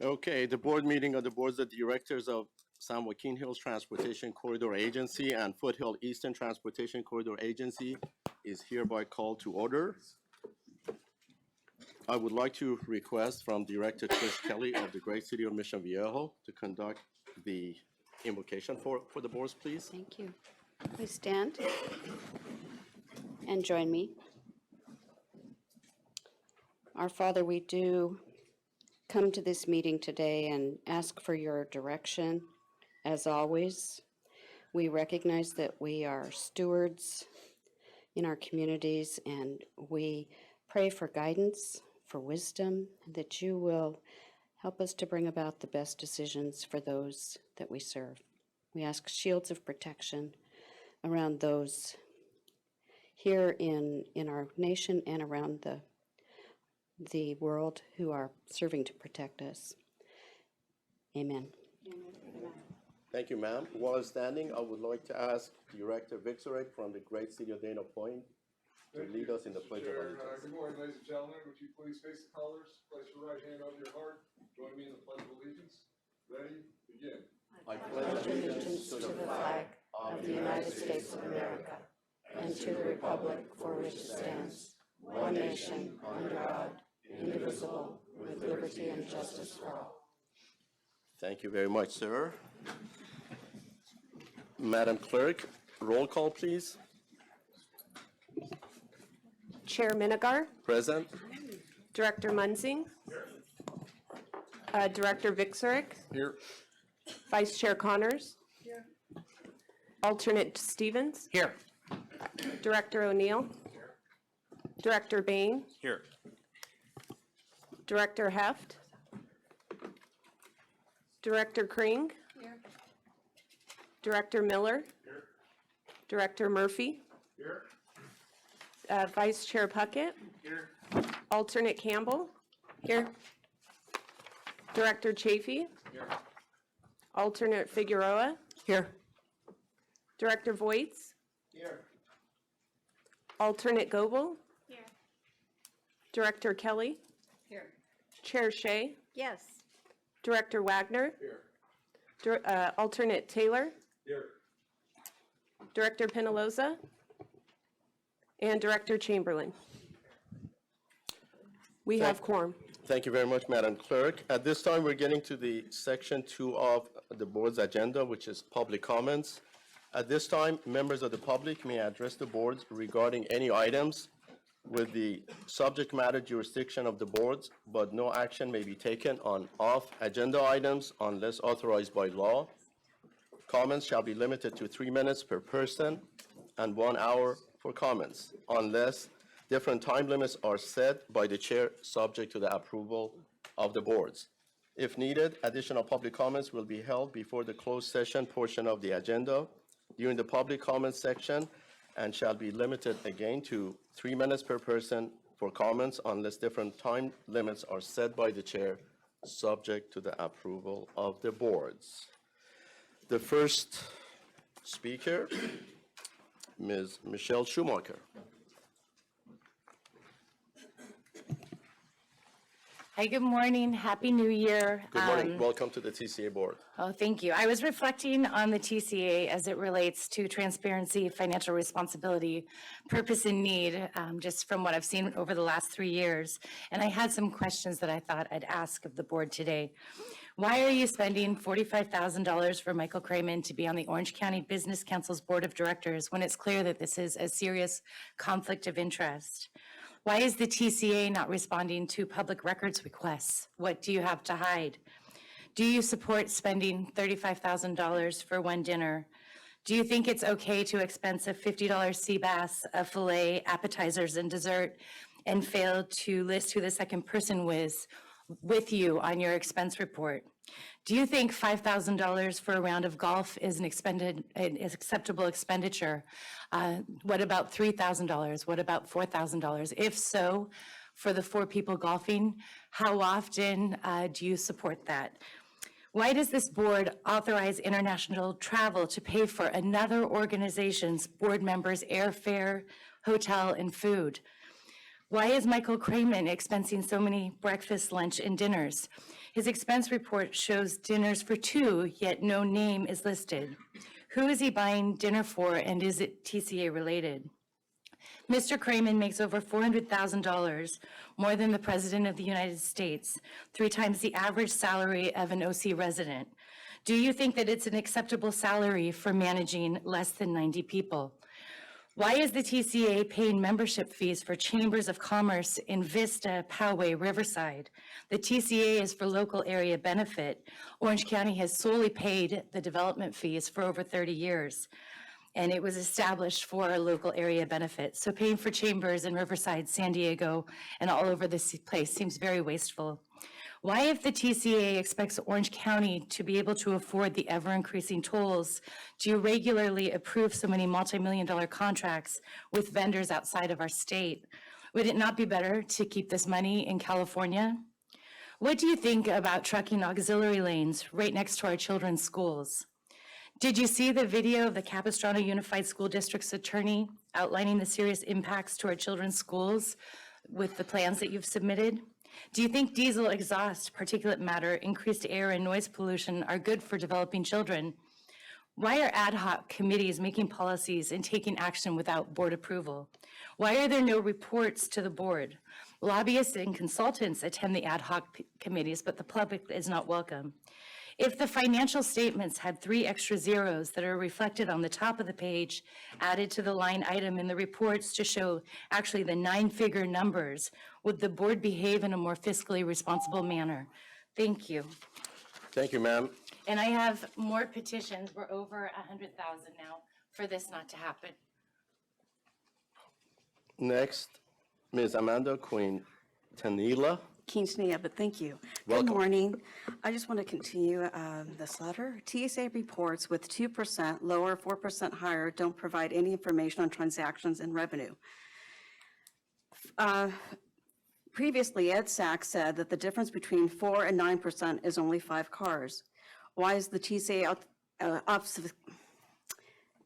Okay, the board meeting of the boards of directors of San Joaquin Hills Transportation Corridor Agency and Foothill Eastern Transportation Corridor Agency is hereby called to order. I would like to request from Director Trish Kelly of the great city of Mission Viejo to conduct the invocation for the boards, please. Thank you. Please stand and join me. Our Father, we do come to this meeting today and ask for your direction. As always, we recognize that we are stewards in our communities, and we pray for guidance, for wisdom, that you will help us to bring about the best decisions for those that we serve. We ask shields of protection around those here in our nation and around the world who are serving to protect us. Amen. Thank you, ma'am. While standing, I would like to ask Director Vixorek from the great city of Dana Point to lead us in the Pledge of Allegiance. Good morning, ladies and gentlemen. Would you please face the colors, place your right hand over your heart, join me in the Pledge of Allegiance. Ready? Begin. I Pledge allegiance to the flag of the United States of America and to the republic for which it stands, one nation, under God, indivisible, with liberty and justice for all. Thank you very much, sir. Madam Clerk, roll call, please. Chair Minigar, Present. Director Munzing, Director Vixorek, Here. Vice Chair Connors, Alternate Stevens, Here. Director O'Neill, Director Bain, Here. Director Heft, Director Kring, Director Miller, Director Murphy, Vice Chair Puckett, Alternate Campbell, here, Director Chafee, Alternate Figueroa, here, Director Voits, Here. Alternate Goebel, here, Director Kelly, Here. Chair Shea, Yes. Director Wagner, Here. Alternate Taylor, Here. Director Penaloza, and Director Chamberlain. We have quorum. Thank you very much, Madam Clerk. At this time, we're getting to the section 2 of the board's agenda, which is public comments. At this time, members of the public may address the board regarding any items with the subject matter jurisdiction of the boards, but no action may be taken on off-agenda items unless authorized by law. Comments shall be limited to 3 minutes per person and 1 hour for comments, unless different time limits are set by the chair, subject to the approval of the boards. If needed, additional public comments will be held before the closed session portion of the agenda during the public comments section and shall be limited again to 3 minutes per person for comments unless different time limits are set by the chair, subject to the approval of the boards. The first speaker, Ms. Michelle Schumacher. Hi, good morning. Happy New Year. Good morning. Welcome to the TCA board. Oh, thank you. I was reflecting on the TCA as it relates to transparency, financial responsibility, purpose and need, just from what I've seen over the last 3 years. And I had some questions that I thought I'd ask of the board today. Why are you spending $45,000 for Michael Crayman to be on the Orange County Business Council's Board of Directors when it's clear that this is a serious conflict of interest? Why is the TCA not responding to public records requests? What do you have to hide? Do you support spending $35,000 for one dinner? Do you think it's okay to expense a $50 sea bass, a filet, appetizers, and dessert, and fail to list who the second person was with you on your expense report? Do you think $5,000 for a round of golf is an acceptable expenditure? What about $3,000? What about $4,000? If so, for the 4 people golfing, how often do you support that? Why does this board authorize international travel to pay for another organization's board members' airfare, hotel, and food? Why is Michael Kramen expensing so many breakfast, lunch, and dinners? His expense report shows dinners for 2, yet no name is listed. Who is he buying dinner for, and is it TCA related? Mr. Kramen makes over $400,000, more than the President of the United States, 3 times the average salary of an OC resident. Do you think that it's an acceptable salary for managing less than 90 people? Why is the TCA paying membership fees for chambers of commerce in Vista, Poway, Riverside? The TCA is for local area benefit. Orange County has solely paid the development fees for over 30 years, and it was established for a local area benefit. So paying for chambers in Riverside, San Diego, and all over this place seems very wasteful. Why, if the TCA expects Orange County to be able to afford the ever-increasing tolls, do you regularly approve so many multi-million-dollar contracts with vendors outside of our state? Would it not be better to keep this money in California? What do you think about trucking auxiliary lanes right next to our children's schools? Did you see the video of the Capistrano Unified School District's attorney outlining the serious impacts to our children's schools with the plans that you've submitted? Do you think diesel exhaust, particulate matter, increased air, and noise pollution are good for developing children? Why are ad hoc committees making policies and taking action without board approval? Why are there no reports to the board? Lobbyists and consultants attend the ad hoc committees, but the public is not welcome. If the financial statements had 3 extra zeros that are reflected on the top of the page, added to the line item in the reports to show actually the 9-figure numbers, would the board behave in a more fiscally responsible manner? Thank you. Thank you, ma'am. And I have more petitions. We're over 100,000 now for this not to happen. Next, Ms. Amanda Queen Tanila. Quintanilla, but thank you. Welcome. Good morning. I just want to continue this letter. TSA reports with 2% lower, 4% higher don't provide any information on transactions and revenue. Previously, Ed Sachs said that the difference between 4 and 9% is only 5 cars. Why is the TSA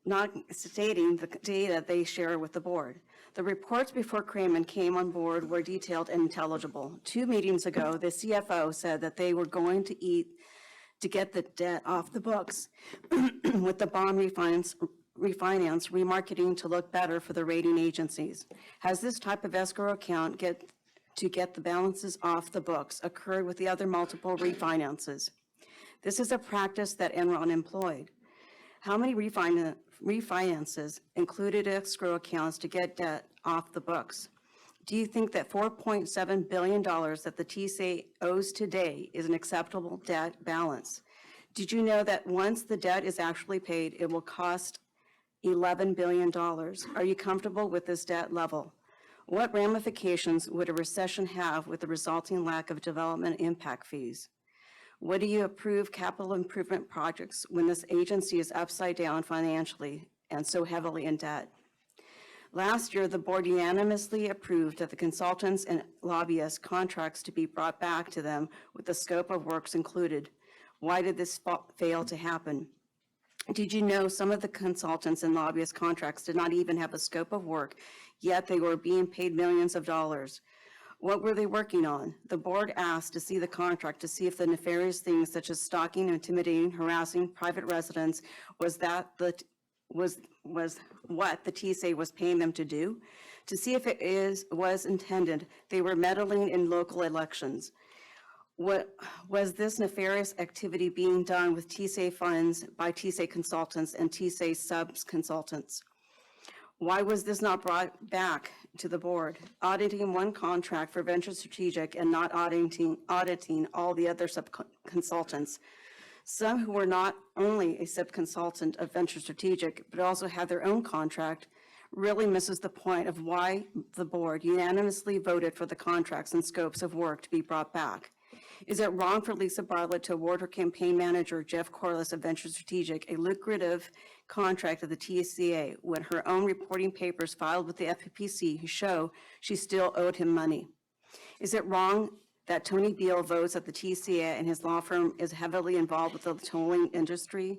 not stating the data they share with the board? The reports before Kramen came on board were detailed and intelligible. 2 meetings ago, the CFO said that they were going to get the debt off the books with the bond refinance, remarketing to look better for the rating agencies. Has this type of escrow account to get the balances off the books occurred with the other multiple refinances? This is a practice that Enron employed. How many refinances included escrow accounts to get debt off the books? Do you think that $4.7 billion that the TSA owes today is an acceptable debt balance? Did you know that once the debt is actually paid, it will cost $11 billion? Are you comfortable with this debt level? What ramifications would a recession have with the resulting lack of development impact fees? What do you approve capital improvement projects when this agency is upside down financially and so heavily in debt? Last year, the board unanimously approved that the consultants and lobbyists contracts to be brought back to them with the scope of works included. Why did this fail to happen? Did you know some of the consultants and lobbyist contracts did not even have a scope of work, yet they were being paid millions of dollars? What were they working on? The board asked to see the contract to see if the nefarious things such as stalking, intimidating, harassing private residents was what the TSA was paying them to do. To see if it was intended, they were meddling in local elections. What was this nefarious activity being done with TSA funds by TSA consultants and TSA subs consultants? Why was this not brought back to the board? Auditing one contract for Venture Strategic and not auditing all the other sub-consultants. Some who were not only a sub-consultant of Venture Strategic, but also had their own contract, really misses the point of why the board unanimously voted for the contracts and scopes of work to be brought back. Is it wrong for Lisa Bartlett to award her campaign manager, Jeff Corliss of Venture Strategic, a lucrative contract of the TSA when her own reporting papers filed with the FPC show she still owed him money? Is it wrong that Tony Beal votes that the TSA and his law firm is heavily involved with the tolling industry?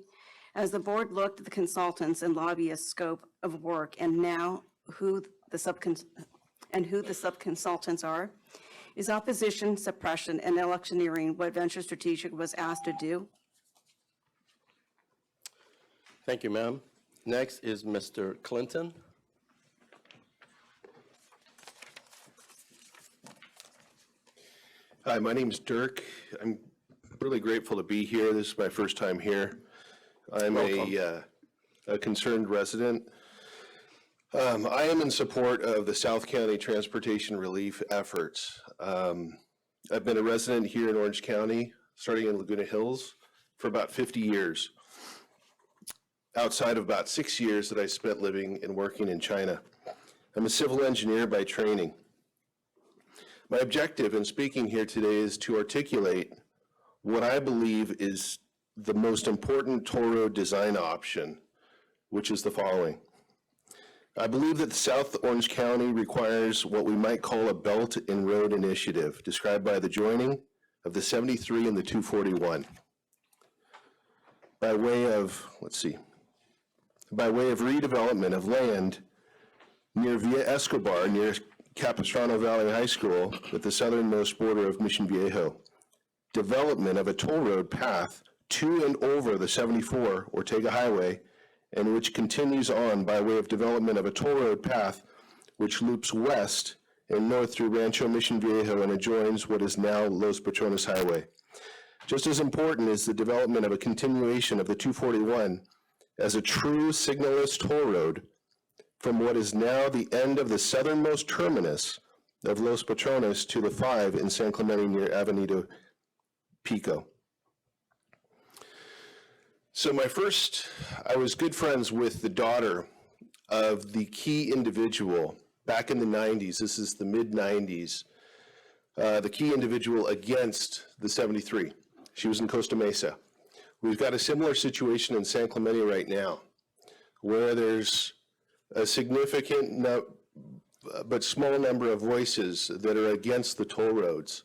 As the board looked at the consultants and lobbyists' scope of work and now who the and who the sub-consultants are? Is opposition, suppression, and electioneering what Venture Strategic was asked to do? Thank you, ma'am. Next is Mr. Clinton. Hi, my name's Dirk. I'm really grateful to be here. This is my first time here. I'm a concerned resident. I am in support of the South County Transportation Relief efforts. I've been a resident here in Orange County, starting in Laguna Hills, for about 50 years, outside of about 6 years that I spent living and working in China. I'm a civil engineer by training. My objective in speaking here today is to articulate what I believe is the most important toll road design option, which is the following. I believe that the South Orange County requires what we might call a Belt and Road Initiative, described by the joining of the 73 and the 241. By way of redevelopment of land near Villa Escobar, near Capistrano Valley High School at the southernmost border of Mission Viejo. Development of a toll road path to and over the 74 Ortega Highway, and which continues on by way of development of a toll road path which loops west and north through Rancho Mission Viejo and adjoins what is now Los Patrones Highway. Just as important is the development of a continuation of the 241 as a true signalless toll road from what is now the end of the southernmost terminus of Los Patrones to the 5 in San Clemente near Avenida Pico. So I was good friends with the daughter of the key individual back in the 90s. This is the mid-90s. The key individual against the 73. She was in Costa Mesa. We've got a similar situation in San Clemente right now, where there's a significant but small number of voices that are against the toll roads.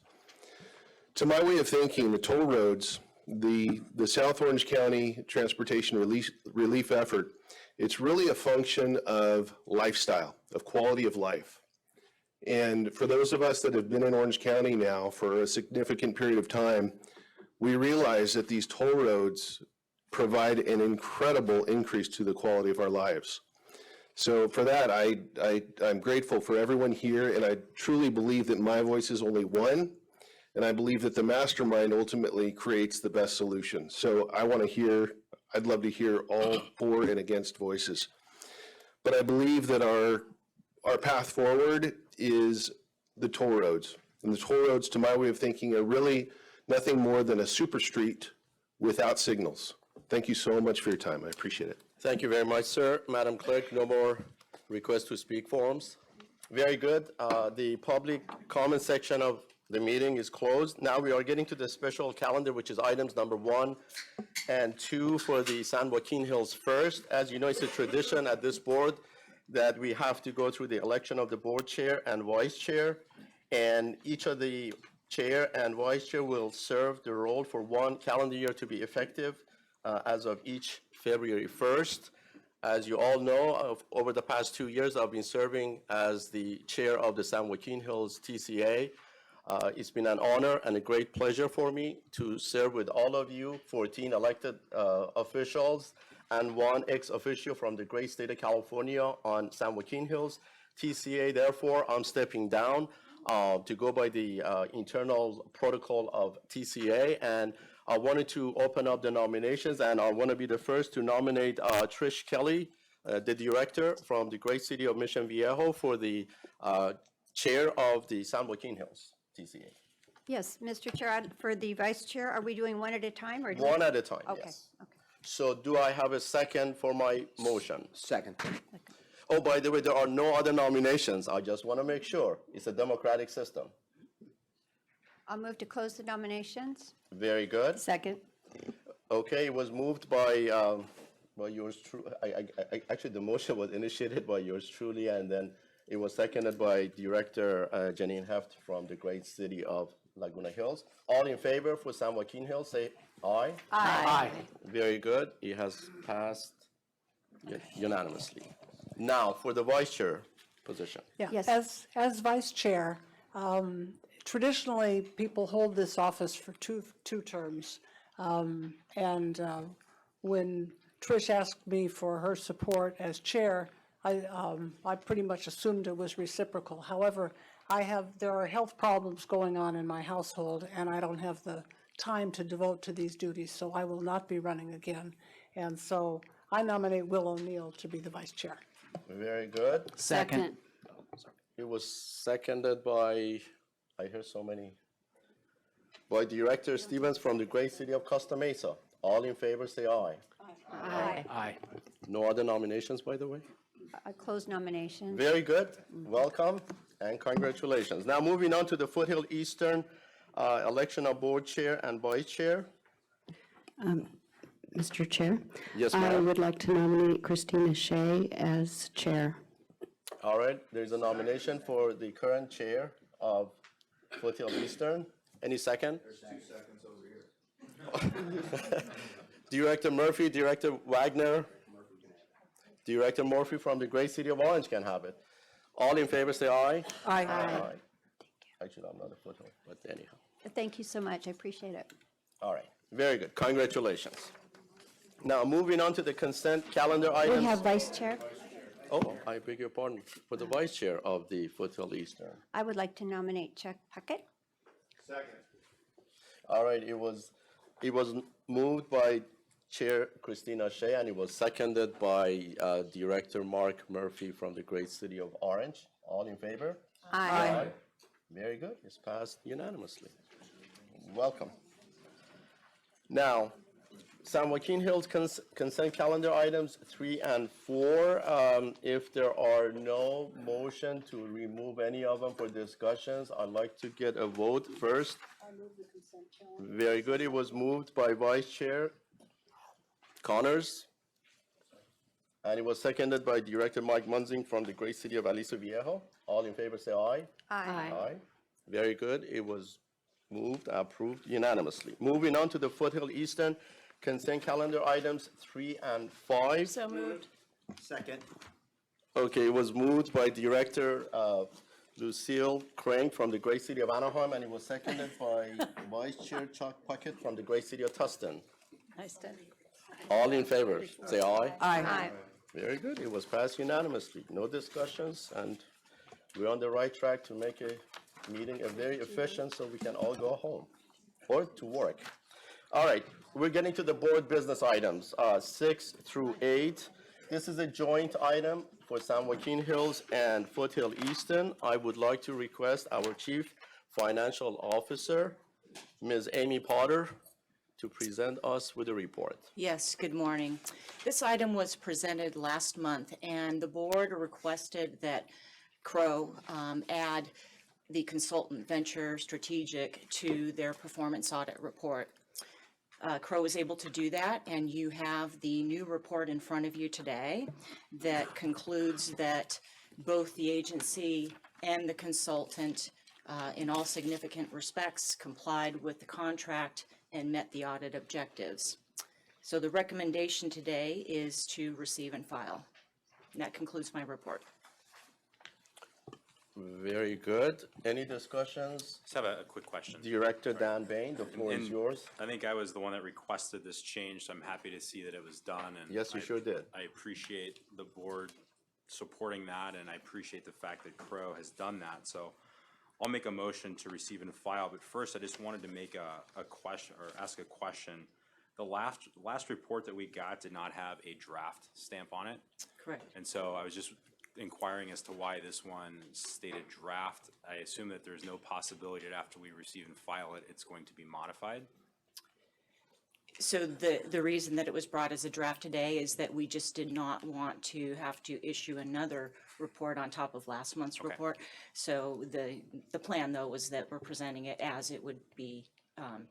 To my way of thinking, the toll roads, the South Orange County Transportation Relief effort, it's really a function of lifestyle, of quality of life. And for those of us that have been in Orange County now for a significant period of time, we realize that these toll roads provide an incredible increase to the quality of our lives. So for that, I'm grateful for everyone here, and I truly believe that my voice is only one, and I believe that the mastermind ultimately creates the best solution. So I'd love to hear all for and against voices. But I believe that our path forward is the toll roads. And the toll roads, to my way of thinking, are really nothing more than a super street without signals. Thank you so much for your time. I appreciate it. Thank you very much, sir. Madam Clerk, no more requests to speak forms. Very good. The public comment section of the meeting is closed. Now we are getting to the special calendar, which is items number 1 and 2 for the San Joaquin Hills first. As you know, it's a tradition at this board that we have to go through the election of the board chair and vice chair. And each of the chair and vice chair will serve the role for 1 calendar year to be effective as of each February 1st. As you all know, over the past 2 years, I've been serving as the chair of the San Joaquin Hills TCA. It's been an honor and a great pleasure for me to serve with all of you, 14 elected officials and 1 ex-officio from the great state of California on San Joaquin Hills TCA. Therefore, I'm stepping down to go by the internal protocol of TCA, and I wanted to open up the nominations, and I want to be the first to nominate Trish Kelly, the director from the great city of Mission Viejo, for the chair of the San Joaquin Hills TCA. Yes, Mr. Chair, for the vice chair, are we doing one at a time or? One at a time, Okay, yes. okay. So do I have a second for my motion? Second. Oh, by the way, there are no other nominations. I just want to make sure. It's a democratic system. I'll move to close the nominations. Very good. Second. Okay, it was moved by yours truly. Actually, the motion was initiated by yours truly, and then it was seconded by Director Janine Heft from the great city of Laguna Hills. All in favor for San Joaquin Hills, say aye. Aye. Very good. It has passed unanimously. Now, for the vice chair position. Yeah, Yes. as vice chair, traditionally, people hold this office for two terms. And when Trish asked me for her support as chair, I pretty much assumed it was reciprocal. However, there are health problems going on in my household, and I don't have the time to devote to these duties, so I will not be running again. And so I nominate Will O'Neill to be the vice chair. Very good. Second. It was seconded by, I hear so many, by Director Stevens from the great city of Costa Mesa. All in favor, say aye. Aye. No other nominations, by the way? I close nominations. Very good. Welcome and congratulations. Now, moving on to the Foothill Eastern election of board chair and vice chair. Mr. Chair? Yes, I ma'am. would like to nominate Christina Shea as chair. All right, there's a nomination for the current chair of Foothill Eastern. Any second? There's 2 seconds over here. Director Murphy, Director Wagner. Director Murphy from the great city of Orange can have it. All in favor, say aye. Aye. Aye. Actually, I'm not a Foothill, but anyhow. Thank you so much. I appreciate it. All right, very good. Congratulations. Now, moving on to the consent calendar We items. have vice chair. Oh, I beg your pardon. For the vice chair of the Foothill Eastern. I would like to nominate Chuck Puckett. All right, it was moved by Chair Christina Shea, and it was seconded by Director Mark Murphy from the great city of Orange. All in favor? Aye. Very good. It's passed unanimously. Welcome. Now, San Joaquin Hills consent calendar items 3 and 4. If there are no motion to remove any of them for discussions, I'd like to get a vote first. Very good. It was moved by Vice Chair Connors. And it was seconded by Director Mike Munzing from the great city of Aliso Viejo. All in favor, say aye. Aye. Aye. Very good. It was moved, approved unanimously. Moving on to the Foothill Eastern consent calendar items 3 and 5. So moved. Second. Okay, it was moved by Director Lucille Crank from the great city of Anaheim, and it was seconded by Vice Chair Chuck Puckett from the great city of Tustin. Nice study. All in favor, say aye. Aye. Very good. It was passed unanimously. No discussions, and we're on the right track to make a meeting very efficient so we can all go home or to work. All right, we're getting to the board business items, 6 through 8. This is a joint item for San Joaquin Hills and Foothill Eastern. I would like to request our Chief Financial Officer, Ms. Amy Potter, to present us with a report. Yes, good morning. This item was presented last month, and the board requested that Crow add the consultant Venture Strategic to their performance audit report. Crow was able to do that, and you have the new report in front of you today that concludes that both the agency and the consultant, in all significant respects, complied with the contract and met the audit objectives. So the recommendation today is to receive and file. And that concludes my report. Very good. Any discussions? Just have a quick question. Director Dan Bain, the floor is And yours. I think I was the one that requested this change, so I'm happy to see that it was done. And Yes, you sure did. I appreciate the board supporting that, and I appreciate the fact that Crow has done that. So I'll make a motion to receive and file, but first I just wanted to make a question, or ask a question. The last report that we got did not have a draft stamp on it. Correct. And so I was just inquiring as to why this one stated draft. I assume that there's no possibility that after we receive and file it, it's going to be modified. So the reason that it was brought as a draft today is that we just did not want to have to issue another report on top of last month's report. So the plan, though, was that we're presenting it as it would be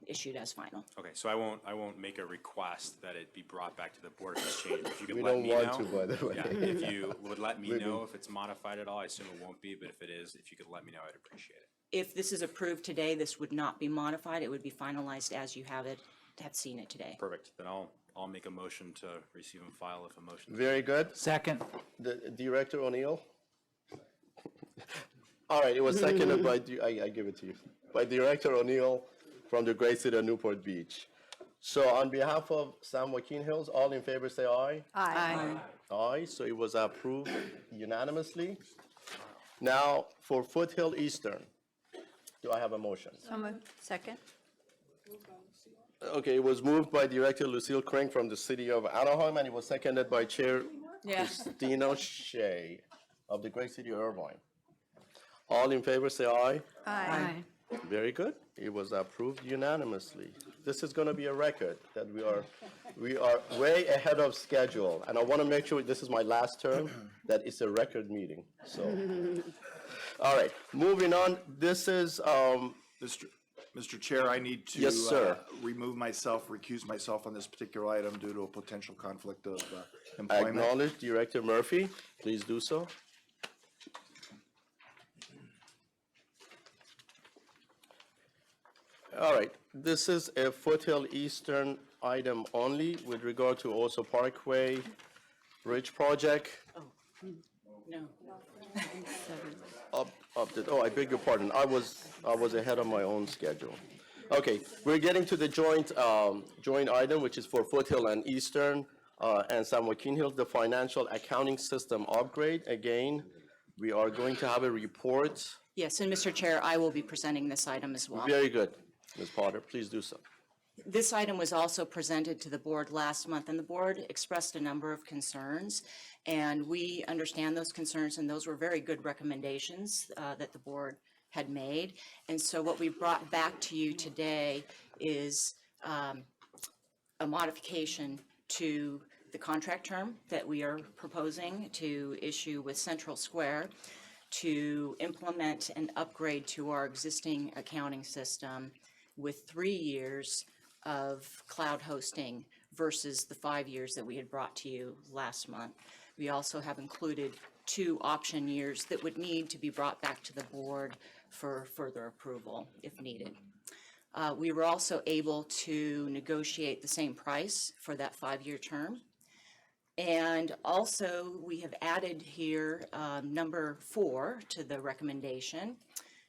issued as final. Okay, so I won't make a request that it be brought back to the Board of Exchange. If you could We let don't me know. want to, by the way. Yeah, if you would let me know if it's modified at all, I assume it won't be, but if it is, if you could let me know, I'd appreciate it. If this is approved today, this would not be modified. It would be finalized as you have seen it today. Perfect, then I'll make a motion to receive and file if a motion. Very good. Second. The Director O'Neill? All right, it was seconded by, I give it to you, by Director O'Neill from the great city of Newport Beach. So on behalf of San Joaquin Hills, all in favor say aye. Aye. Aye, so it was approved unanimously. Now, for Foothill Eastern, do I have a motion? So moved. Second? Okay, it was moved by Director Lucille Crank from the city of Anaheim, and it was seconded by Chair Christina Shea of the great city of Irvine. All in favor say aye. Aye. Very good. It was approved unanimously. This is going to be a record that we are way ahead of schedule. And I want to make sure this is my last term, that it's a record meeting. So, all right, moving on. This is, Mr. Chair, I need to Yes, sir. recuse myself on this particular item due to a potential conflict of I employment. acknowledge Director Murphy. Please do so. All right, this is a Foothill Eastern item only with regard to also Parkway Bridge Project. No. I beg your pardon, I was ahead of my own schedule. Okay, we're getting to the joint item, which is for Foothill and Eastern, and San Joaquin Hills, the financial accounting system upgrade. Again, we are going to have a report. Yes, and Mr. Chair, I will be presenting this item as well. Very good. Ms. Potter, please do so. This item was also presented to the board last month, and the board expressed a number of concerns. And we understand those concerns, and those were very good recommendations that the board had made. And so what we brought back to you today is a modification to the contract term that we are proposing to issue with Central Square to implement an upgrade to our existing accounting system with 3 years of cloud hosting versus the 5 years that we had brought to you last month. We also have included 2 option years that would need to be brought back to the board for further approval if needed. We were also able to negotiate the same price for that 5-year term. And also, we have added here number 4 to the recommendation,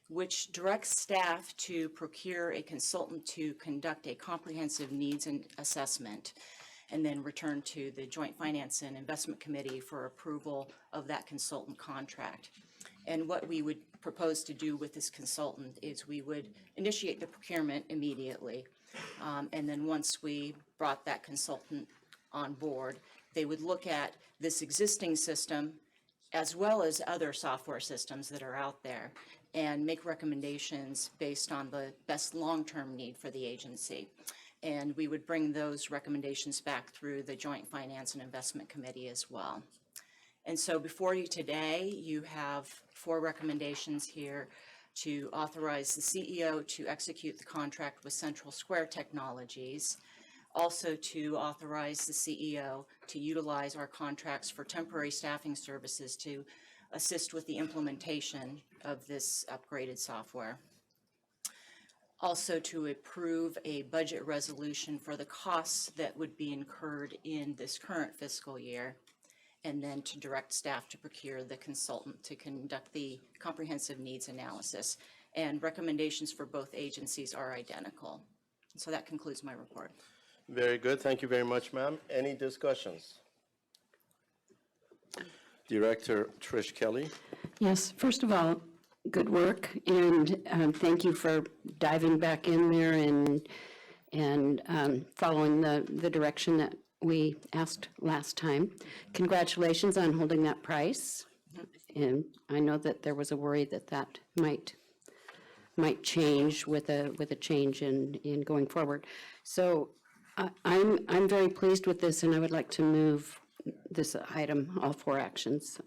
which directs staff to procure a consultant to conduct a comprehensive needs and assessment, and then return to the Joint Finance and Investment Committee for approval of that consultant contract. And what we would propose to do with this consultant is we would initiate the procurement immediately. And then once we brought that consultant on board, they would look at this existing system as well as other software systems that are out there and make recommendations based on the best long-term need for the agency. And we would bring those recommendations back through the Joint Finance and Investment Committee as well. And so before you today, you have 4 recommendations here to authorize the CEO to execute the contract with Central Square Technologies, also to authorize the CEO to utilize our contracts for temporary staffing services to assist with the implementation of this upgraded software. Also to approve a budget resolution for the costs that would be incurred in this current fiscal year, and then to direct staff to procure the consultant to conduct the comprehensive needs analysis. And recommendations for both agencies are identical. So that concludes my report. Very good. Thank you very much, ma'am. Any discussions? Director Trish Kelly. Yes, first of all, good work, and thank you for diving back in there and following the direction that we asked last time. Congratulations on holding that price, and I know that there was a worry that that might change with a change in going forward. So I'm very pleased with this, and I would like to move this item, all 4 actions.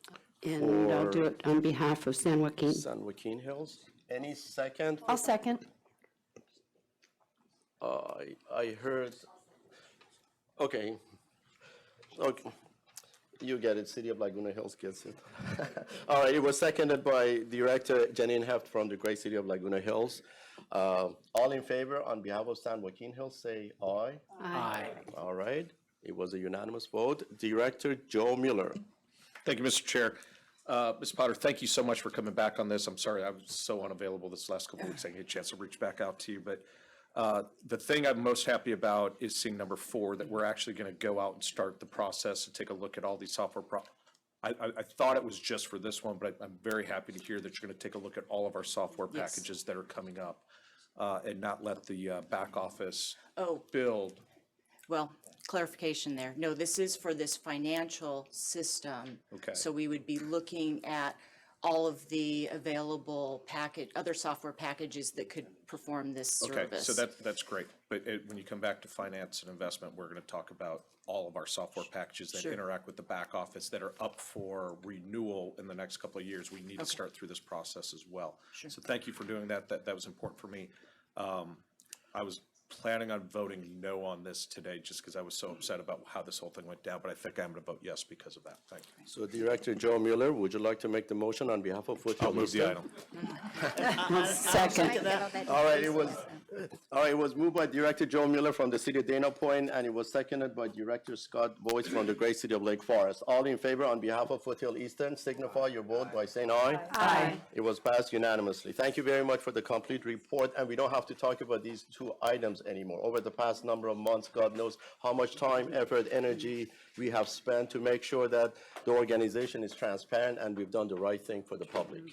And I'll do it on behalf of San Joaquin. San Joaquin Hills. Any second? I'll second. I heard, okay. Okay, you get it, City of Laguna Hills gets it. All right, it was seconded by Director Janine Heft from the great City of Laguna Hills. All in favor on behalf of San Joaquin Hills, say aye. Aye. All right, it was a unanimous vote. Director Joe Mueller. Thank you, Mr. Chair. Ms. Potter, thank you so much for coming back on this. I'm sorry, I was so unavailable this last couple of weeks. I didn't get a chance to reach back out to you. But the thing I'm most happy about is seeing number 4, that we're actually going to go out and start the process and take a look at all these software I thought it was just for this one, but I'm very happy to hear that you're going to take a look at all of our software Yes. packages that are coming up and not let the back office Oh, build. well, clarification there. No, this is for this financial system. Okay. So we would be looking at all of the available other software packages that could perform this service. Okay, so that's great. But when you come back to finance and investment, we're going to talk about all of our software packages that Sure. interact with the back office that are up for renewal in the next couple of years. We need to start through this process as well. Sure. So thank you for doing that. That was important for me. I was planning on voting no on this today just because I was so upset about how this whole thing went down, but I think I'm going to vote yes because of that. Thank you. So Director Joe Mueller, would you like to make the motion on behalf of Foothill I'll move the Eastern? item. Second. All right, it was moved by Director Joe Mueller from the city of Dana Point, and it was seconded by Director Scott Boyce from the great city of Lake Forest. All in favor on behalf of Foothill Eastern, signify your vote by saying aye. Aye. It was passed unanimously. Thank you very much for the complete report, and we don't have to talk about these 2 items anymore. Over the past number of months, God knows how much time, effort, energy we have spent to make sure that the organization is transparent and we've done the right thing for the public.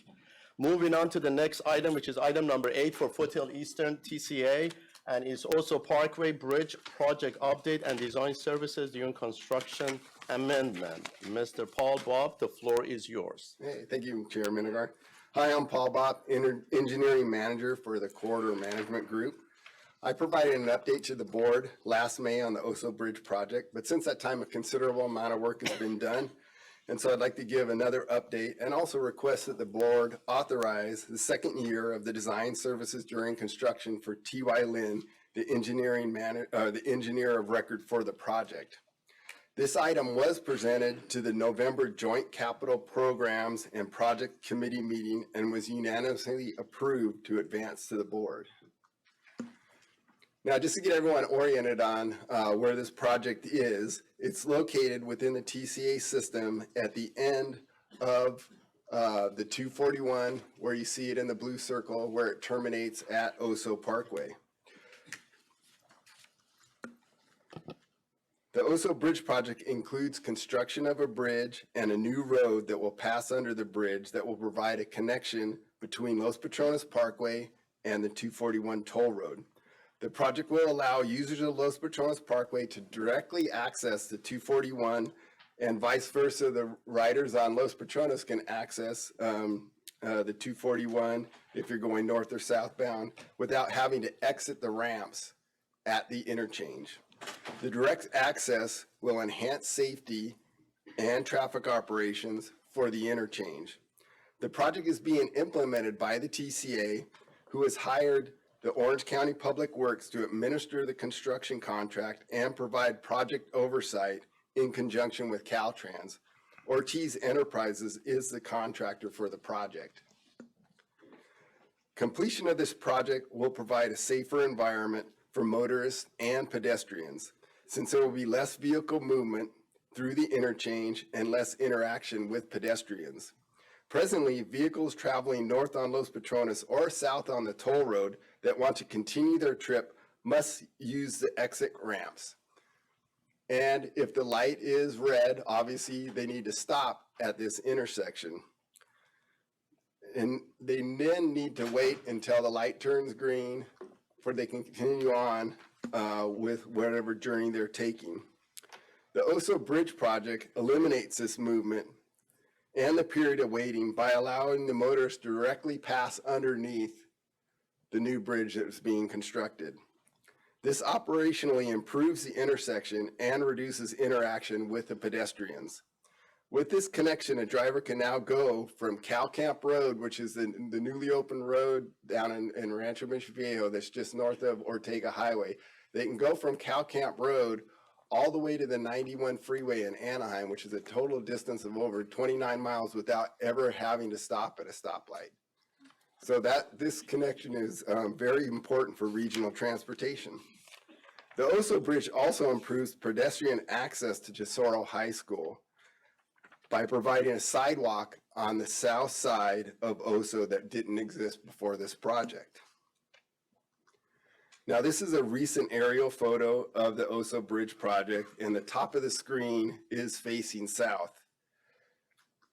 Moving on to the next item, which is item number 8 for Foothill Eastern TCA, and is also Parkway Bridge Project Update and Design Services during Construction Amendment. Mr. Paul Bob, the floor is yours. Hey, thank you, Chairman Agar. Hi, I'm Paul Bopp, Engineering Manager for the Corridor Management Group. I provided an update to the board last May on the Oso Bridge project, but since that time, a considerable amount of work has been done. And so I'd like to give another update and also request that the board authorize the second year of the design services during construction for T.Y. Lin, the engineer of record for the project. This item was presented to the November Joint Capital Programs and Project Committee meeting and was unanimously approved to advance to the board. Now, just to get everyone oriented on where this project is, it's located within the TCA system at the end of the 241, where you see it in the blue circle, where it terminates at Oso Parkway. The Oso Bridge project includes construction of a bridge and a new road that will pass under the bridge that will provide a connection between Los Patrones Parkway and the 241 toll road. The project will allow users of Los Patrones Parkway to directly access the 241 and vice versa. The riders on Los Patrones can access the 241 if you're going north or southbound without having to exit the ramps at the interchange. The direct access will enhance safety and traffic operations for the interchange. The project is being implemented by the TCA, who has hired the Orange County Public Works to administer the construction contract and provide project oversight in conjunction with Caltrans. Ortiz Enterprises is the contractor for the project. Completion of this project will provide a safer environment for motorists and pedestrians, since there will be less vehicle movement through the interchange and less interaction with pedestrians. Presently, vehicles traveling north on Los Patrones or south on the toll road that want to continue their trip must use the exit ramps. And if the light is red, obviously they need to stop at this intersection. And they then need to wait until the light turns green before they can continue on with whatever journey they're taking. The Oso Bridge project eliminates this movement and the period of waiting by allowing the motorists to directly pass underneath the new bridge that is being constructed. This operationally improves the intersection and reduces interaction with the pedestrians. With this connection, a driver can now go from Cal Camp Road, which is the newly opened road down in Rancho Mission Viejo that's just north of Ortega Highway. They can go from Cal Camp Road all the way to the 91 freeway in Anaheim, which is a total distance of over 29 miles without ever having to stop at a stoplight. So this connection is very important for regional transportation. The Oso Bridge also improves pedestrian access to Tesoro High School. by providing a sidewalk on the south side of Oso that didn't exist before this project. Now, this is a recent aerial photo of the Oso Bridge project, and the top of the screen is facing south.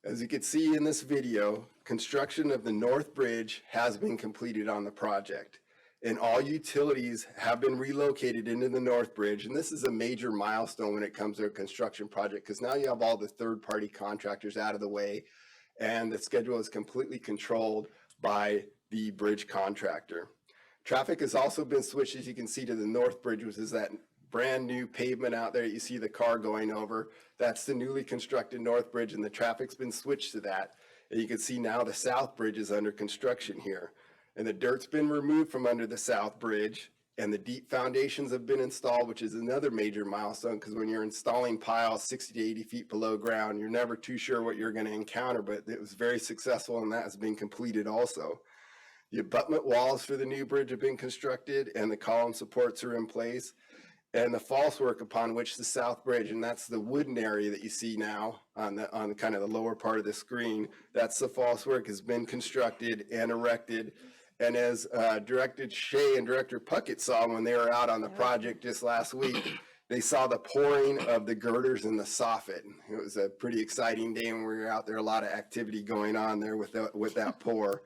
As you can see in this video, construction of the North Bridge has been completed on the project, and all utilities have been relocated into the North Bridge, and this is a major milestone when it comes to a construction project, because now you have all the third-party contractors out of the way, and the schedule is completely controlled by the bridge contractor. Traffic has also been switched, as you can see, to the North Bridge, which is that brand new pavement out there you see the car going over. That's the newly constructed North Bridge, and the traffic's been switched to that. And you can see now the South Bridge is under construction here. And the dirt's been removed from under the South Bridge, and the deep foundations have been installed, which is another major milestone, because when you're installing piles 60 to 80 feet below ground, you're never too sure what you're going to encounter, but it was very successful, and that has been completed also. The abutment walls for the new bridge have been constructed, and the column supports are in place. And the false work upon which the South Bridge, and that's the wooden area that you see now on the kind of the lower part of the screen, that's the false work, has been constructed and erected. And as Director Shea and Director Puckett saw when they were out on the project just last week, they saw the pouring of the girders and the soffit. It was a pretty exciting day when we were out there, a lot of activity going on there with that pour.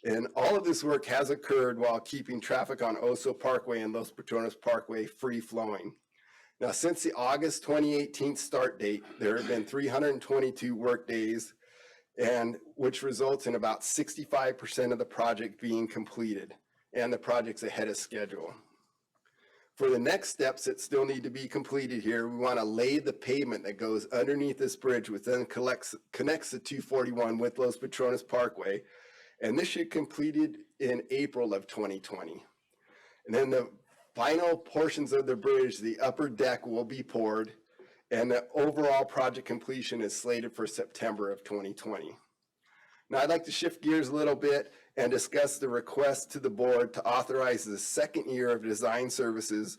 And all of this work has occurred while keeping traffic on Oso Parkway and Los Patronos Parkway free flowing. Now, since the August 2018 start date, there have been 322 work days, and which results in about 65% of the project being completed, and the project's ahead of schedule. For the next steps that still need to be completed here, we want to lay the pavement that goes underneath this bridge, which then connects the 241 with Los Patronos Parkway. And this should be completed in April of 2020. And then the final portions of the bridge, the upper deck will be poured, and the overall project completion is slated for September of 2020. Now, I'd like to shift gears a little bit and discuss the request to the board to authorize the second year of design services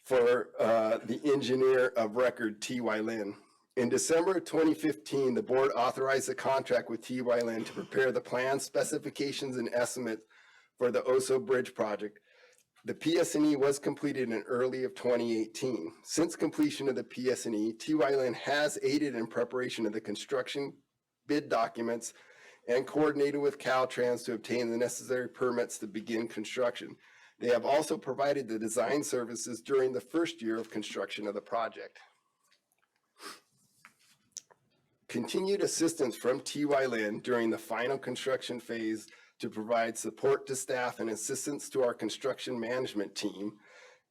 for the engineer of record, T.Y. Lin. In December of 2015, the board authorized a contract with T.Y. Lin to prepare the plans, specifications, and estimates for the Oso Bridge project. The PS&E was completed in early of 2018. Since completion of the PS&E, T.Y. Lin has aided in preparation of the construction bid documents and coordinated with Caltrans to obtain the necessary permits to begin construction. They have also provided the design services during the first year of construction of the project. Continued assistance from T.Y. Lin during the final construction phase to provide support to staff and assistance to our construction management team,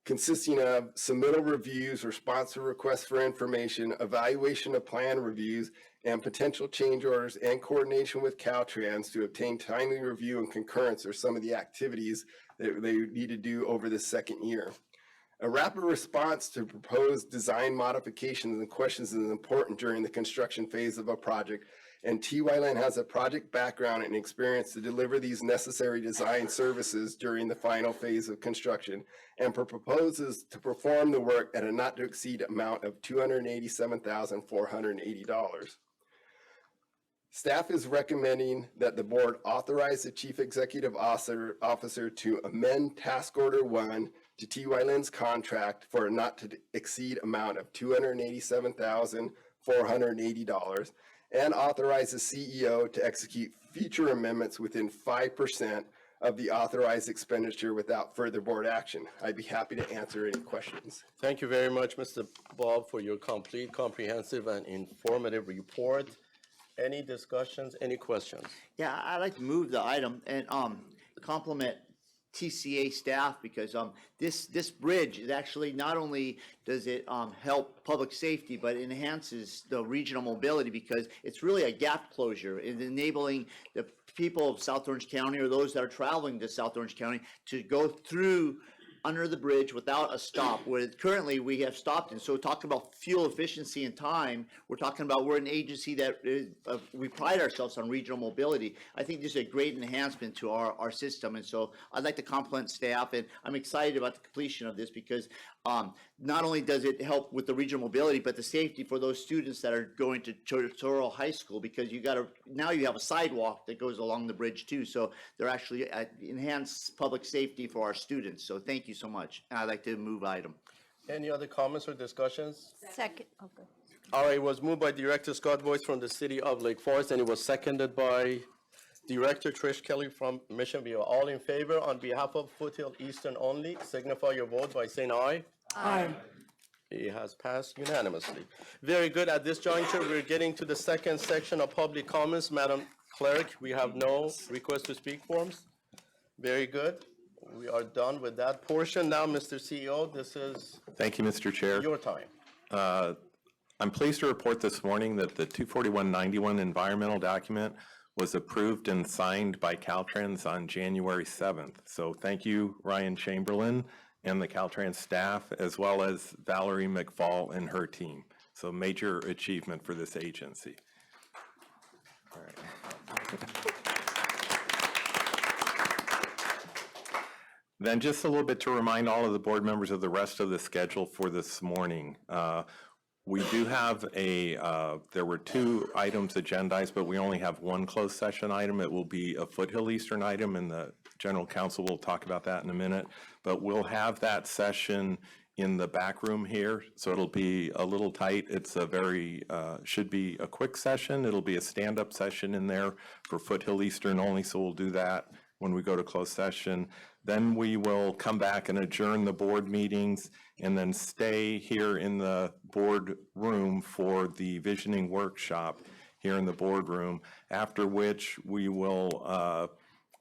consisting of submittal reviews, response to requests for information, evaluation of plan reviews, and potential change orders, and coordination with Caltrans to obtain timely review and concurrence are some of the activities that they need to do over the second year. A rapid response to proposed design modifications and questions is important during the construction phase of a project, and T.Y. Lin has a project background and experience to deliver these necessary design services during the final phase of construction, and proposes to perform the work at a not to exceed amount of $287,480. Staff is recommending that the board authorize the Chief Executive Officer to amend Task Order 1 to T.Y. Lin's contract for a not to exceed amount of $287,480, and authorize the CEO to execute future amendments within 5% of the authorized expenditure without further board action. I'd be happy to answer any questions. Thank you very much, Mr. Bob, for your complete, comprehensive, and informative report. Any discussions, any questions? Yeah, I'd like to move the item and compliment TCA staff because this bridge is actually not only does it help public safety, but it enhances the regional mobility because it's really a gap closure in enabling the people of South Orange County or those that are traveling to South Orange County to go through under the bridge without a stop, where currently we have stopped. And so talking about fuel efficiency and time, we're talking about we're an agency that is, we pride ourselves on regional mobility. I think this is a great enhancement to our system. And so I'd like to compliment staff, and I'm excited about the completion of this because not only does it help with the regional mobility, but the safety for those students that are going to Touro High School, because now you have a sidewalk that goes along the bridge too. So they're actually enhance public safety for our students. So thank you so much. And I'd like to move item. Any other comments or discussions? Second, okay. All right, it was moved by Director Scott Boyce from the City of Lake Forest, and it was seconded by Director Trish Kelly from Mission View. All in favor, on behalf of Foothill Eastern only, signify your vote by saying aye. Aye. It has passed unanimously. Very good. At this juncture, we're getting to the second section of public comments. Madam Clerk, we have no request to speak forms. Very good. We are done with that portion. Now, Mr. CEO, this is Thank you, Mr. Chair. your time. I'm pleased to report this morning that the 24191 environmental document was approved and signed by Caltrans on January 7th. So thank you, Ryan Chamberlain and the Caltrans staff, as well as Valerie McFall and her team. So major achievement for this agency. All right. Then just a little bit to remind all of the board members of the rest of the schedule for this morning. We do have there were 2 items agendized, but we only have 1 closed session item. It will be a Foothill Eastern item, and the General Counsel will talk about that in a minute. But we'll have that session in the back room here, so it'll be a little tight. It's a should be a quick session. It'll be a stand-up session in there for Foothill Eastern only, so we'll do that when we go to closed session. Then we will come back and adjourn the board meetings and then stay here in the board room for the visioning workshop here in the boardroom, after which we will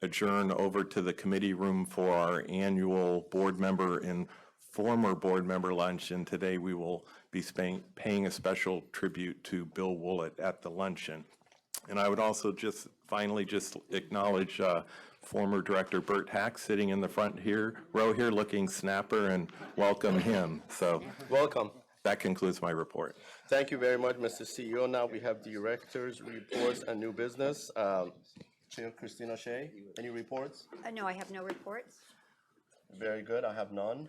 adjourn over to the committee room for our annual board member and former board member luncheon. Today we will be paying a special tribute to Bill Woollett at the luncheon. And I would also finally acknowledge former Director Bert Hack sitting in the front row here looking snapper, and welcome him. So Welcome. that concludes my report. Thank you very much, Mr. CEO. Now we have directors' reports and new business. Chair Christina Shea, any reports? No, I have no reports. Very good, I have none.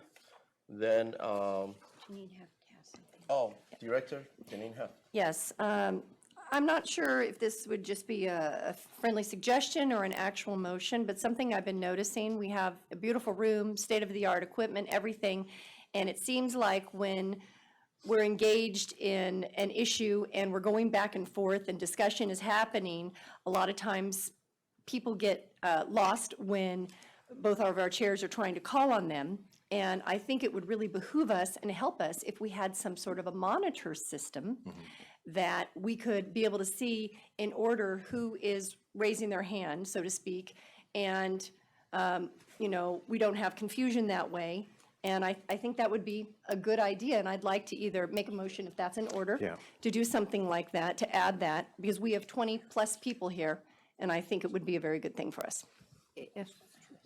Then, Janine has something. oh, Director Janine Heff. Yes, I'm not sure if this would just be a friendly suggestion or an actual motion, but something I've been noticing, we have a beautiful room, state-of-the-art equipment, everything, and it seems like when we're engaged in an issue and we're going back and forth and discussion is happening, a lot of times people get lost when both of our chairs are trying to call on them. And I think it would really behoove us and help us if we had some sort of a monitor system that we could be able to see in order who is raising their hand, so to speak. And, we don't have confusion that way. And I think that would be a good idea. And I'd like to either make a motion, if that's in order, to do something like that, to add that, because we have 20-plus people here. And I think it would be a very good thing for us.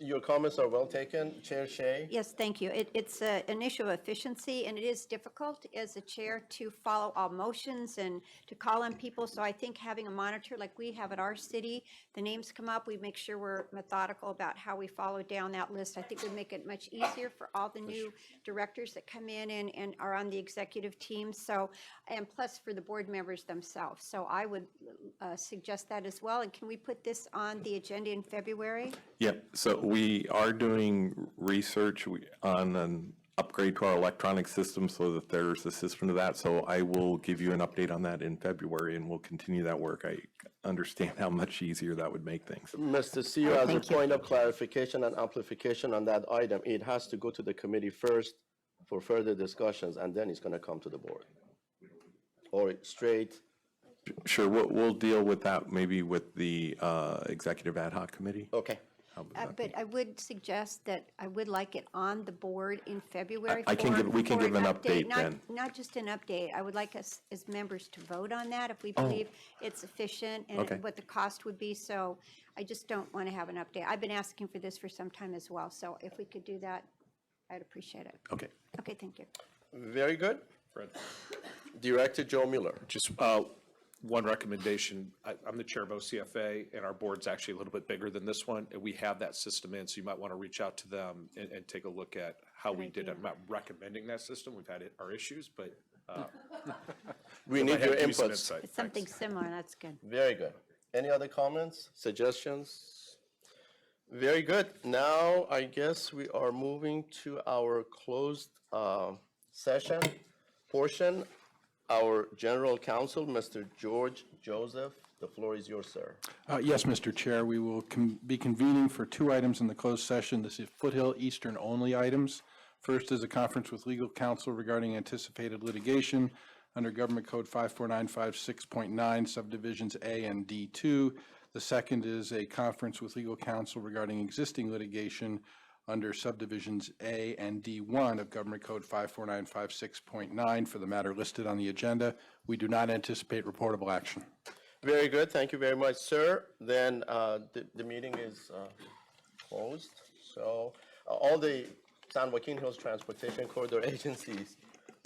Your comments are well taken. Chair Shea? Yes, thank you. It's an issue of efficiency, and it is difficult as a chair to follow all motions and to call on people. So I think having a monitor like we have at our city, the names come up, we make sure we're methodical about how we follow down that list. I think would make it much easier for all the new directors that come in and are on the executive team. So, and plus for the board members themselves. So I would suggest that as well. And can we put this on the agenda in February? Yep, so we are doing research on an upgrade to our electronic system so that there's a system to that. So I will give you an update on that in February, and we'll continue that work. I understand how much easier that would make things. Mr. CEO, as a point of clarification and amplification on that item, it has to go to the committee first for further discussions, and then it's going to come to the board. Or straight. Sure, we'll deal with that maybe with the Executive Ad Hoc Committee. Okay. But I would suggest that I would like it on the board in February. We can give an update then. Not just an update. I would like us as members to vote on that if we believe it's efficient and what the cost would be. So I just don't want to have an update. I've been asking for this for some time as well. So if we could do that, I'd appreciate it. Okay. Okay, thank you. Very good. Director Joe Mueller. one recommendation, I'm the chair of OCFA, and our board's actually a little bit bigger than this one, and we have that system in, so you might want to reach out to them and take a look at how we did it. I'm not recommending that system, we've had our issues, but. We it need might have your given you some inputs. insight. It's something similar, that's good. Very good. Any other comments, suggestions? Very good. Now, I guess we are moving to our closed session portion. Our general counsel, Mr. George Joseph, the floor is yours, sir. Yes, Mr. Chair, we will be convening for two items in the closed session. This is Foothill Eastern only items. First is a conference with legal counsel regarding anticipated litigation under Government Code 54956.9 subdivisions A and D2. The second is a conference with legal counsel regarding existing litigation under subdivisions A and D1 of Government Code 54956.9 for the matter listed on the agenda. We do not anticipate reportable action. Very good. Thank you very much, sir. Then the meeting is closed. So all the San Joaquin Hills Transportation Corridor Agencies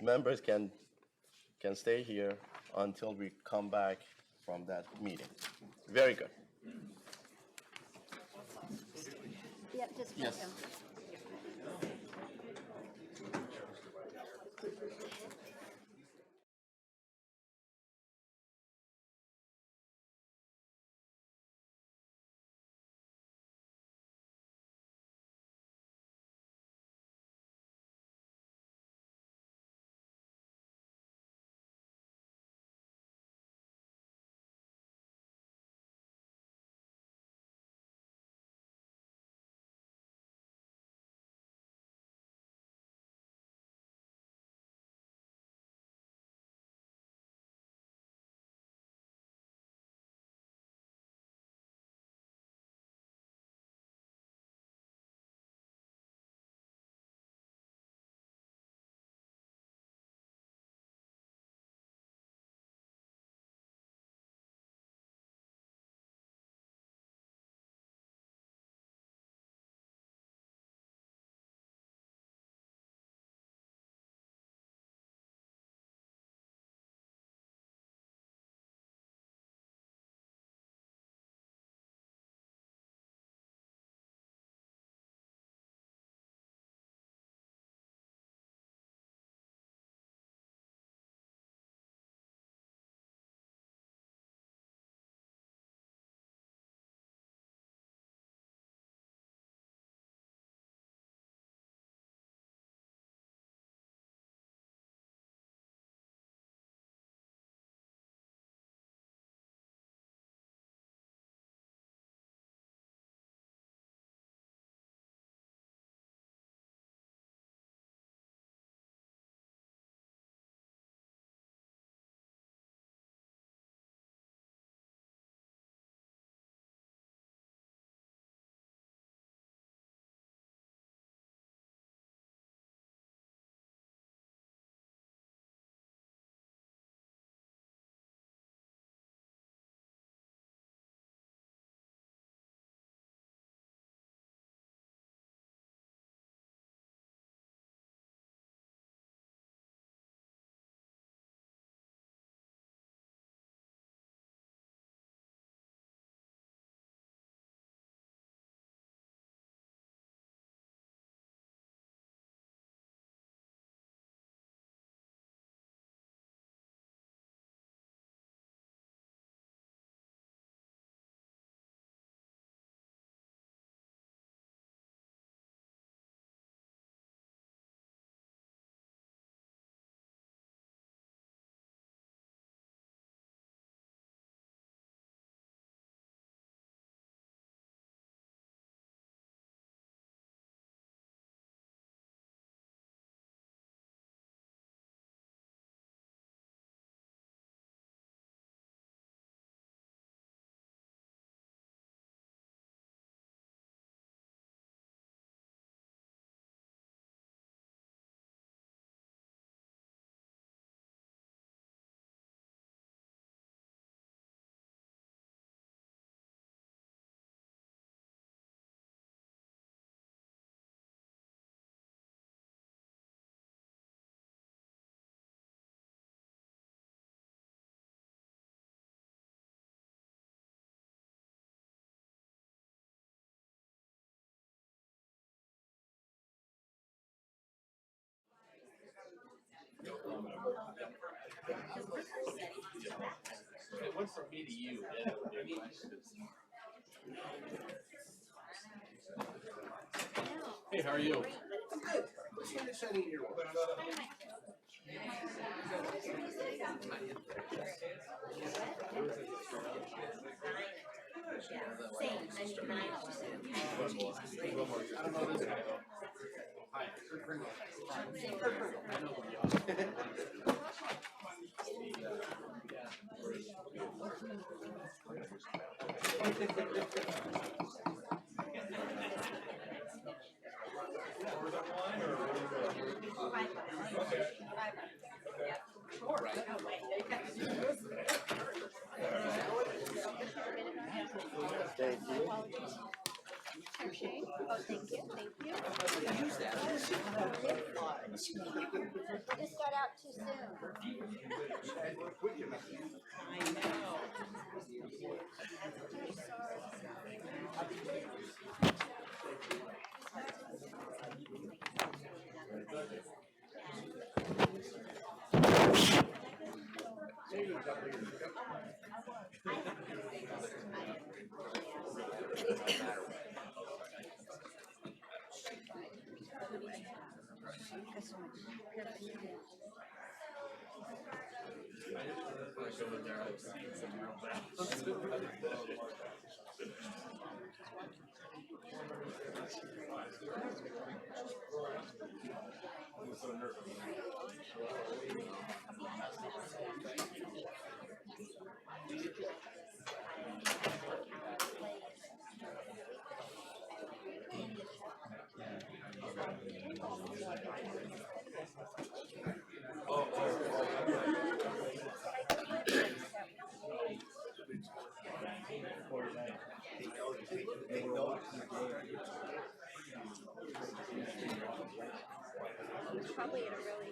members can stay here until we come back from that meeting. Very good. Yep, just. Yes. Hey, how are you? Thank you. Oh, thank you, thank you. Just got out too soon. Probably at a really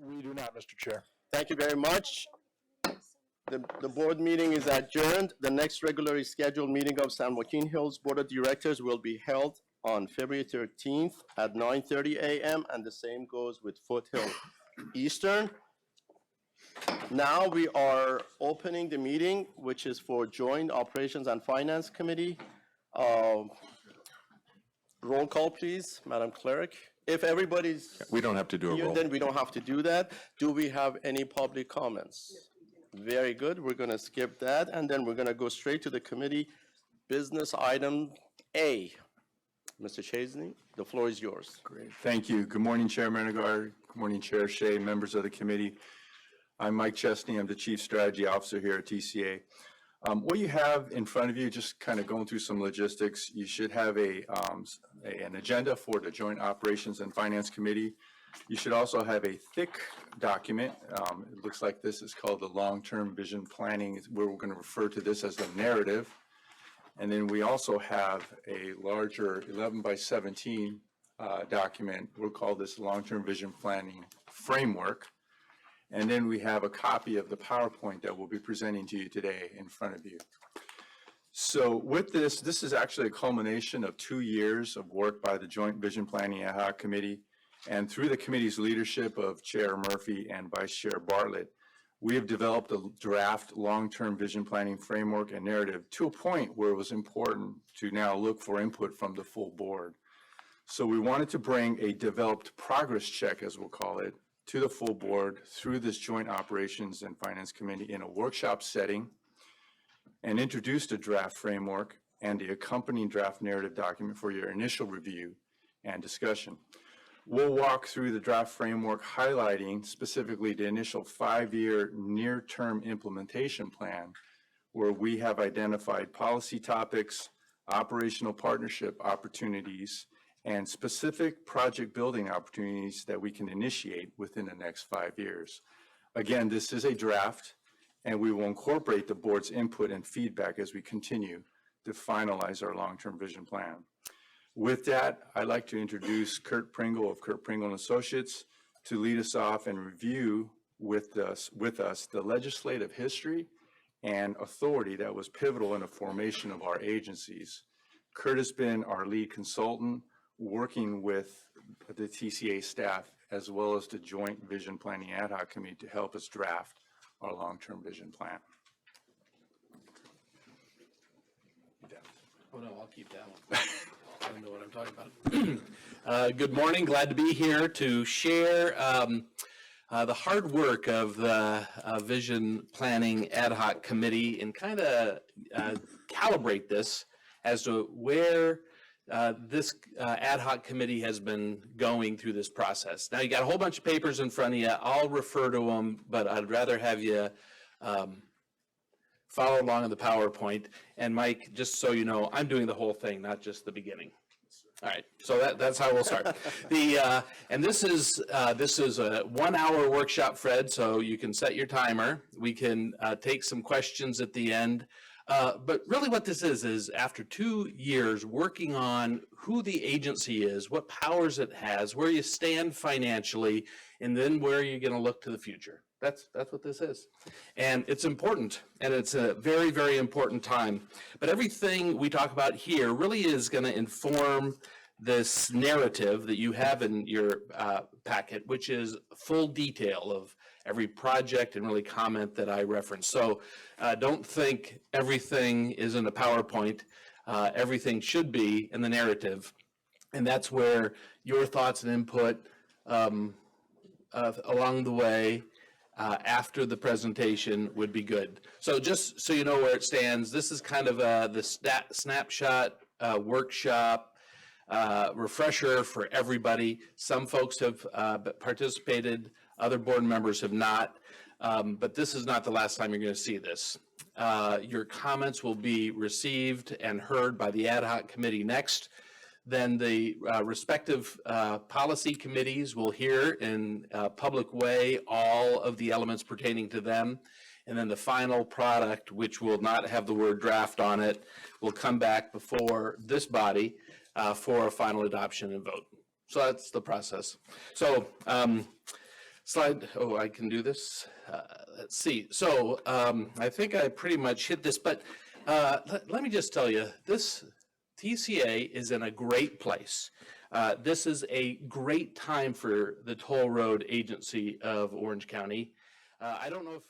We do not, Mr. Chair. Thank you very much. The board meeting is adjourned. The next regularly scheduled meeting of San Joaquin Hills Board of Directors will be held on February 13th at 9:30 a.m. and the same goes with Foothill Eastern. Now we are opening the meeting, which is for Joint Operations and Finance Committee. Roll call, please, Madam Clerk. If everybody's We don't have to do a here, roll. then we don't have to do that. Do we have any public comments? Very good. We're going to skip that, and then we're going to go straight to the committee business item A. Mr. Chesney, the floor is yours. Great, thank you. Good morning, Chair Menegard. Good morning, Chair Shea, members of the committee. I'm Mike Chesney. I'm the Chief Strategy Officer here at TCA. What you have in front of you, just kind of going through some logistics, you should have an agenda for the Joint Operations and Finance Committee. You should also have a thick document. It looks like this is called the Long-Term Vision Planning. We're going to refer to this as the narrative. And then we also have a larger 11 by 17 document. We'll call this Long-Term Vision Planning Framework. And then we have a copy of the PowerPoint that we'll be presenting to you today in front of you. So with this is actually a culmination of 2 years of work by the Joint Vision Planning Ad Hoc Committee. And through the committee's leadership of Chair Murphy and Vice Chair Bartlett, we have developed a draft long-term vision planning framework and narrative to a point where it was important to now look for input from the full board. So we wanted to bring a developed progress check, as we'll call it, to the full board through this Joint Operations and Finance Committee in a workshop setting, and introduced a draft framework and the accompanying draft narrative document for your initial review and discussion. We'll walk through the draft framework highlighting specifically the initial 5-year near-term implementation plan, where we have identified policy topics, operational partnership opportunities, and specific project building opportunities that we can initiate within the next 5 years. Again, this is a draft, and we will incorporate the board's input and feedback as we continue to finalize our long-term vision plan. With that, I'd like to introduce Kurt Pringle of Kurt Pringle & Associates to lead us off and review with us the legislative history and authority that was pivotal in the formation of our agencies. Kurt has been our lead consultant, working with the TCA staff as well as the Joint Vision Planning Ad Hoc Committee to help us draft our long-term vision plan. Oh, no, I'll keep that one. I don't know what I'm talking about. Good morning. Glad to be here to share the hard work of the Vision Planning Ad Hoc Committee and kind of calibrate this as to where this ad hoc committee has been going through this process. Now, you got a whole bunch of papers in front of you. I'll refer to them, but I'd rather have you follow along in the PowerPoint. And Mike, just so you know, I'm doing the whole thing, not just the beginning. All right, so that's how we'll start. And this is a 1-hour workshop, Fred, so you can set your timer. We can take some questions at the end. But really what this is after 2 years working on who the agency is, what powers it has, where you stand financially, and then where you're going to look to the future. That's what this is. And it's important, and it's a very, very important time. But everything we talk about here really is going to inform this narrative that you have in your packet, which is full detail of every project and really comment that I reference. So don't think everything is in the PowerPoint. Everything should be in the narrative. And that's where your thoughts and input along the way after the presentation would be good. So just so you know where it stands, this is kind of the snapshot workshop refresher for everybody. Some folks have participated, other board members have not, but this is not the last time you're going to see this. Your comments will be received and heard by the ad hoc committee next. Then the respective policy committees will hear in a public way all of the elements pertaining to them. And then the final product, which will not have the word draft on it, will come back before this body for a final adoption and vote. So that's the process. So slide, oh, I can do this. Let's see. So I think I pretty much hit this, but let me just tell you, this TCA is in a great place. This is a great time for the toll road agency of Orange County. I don't know if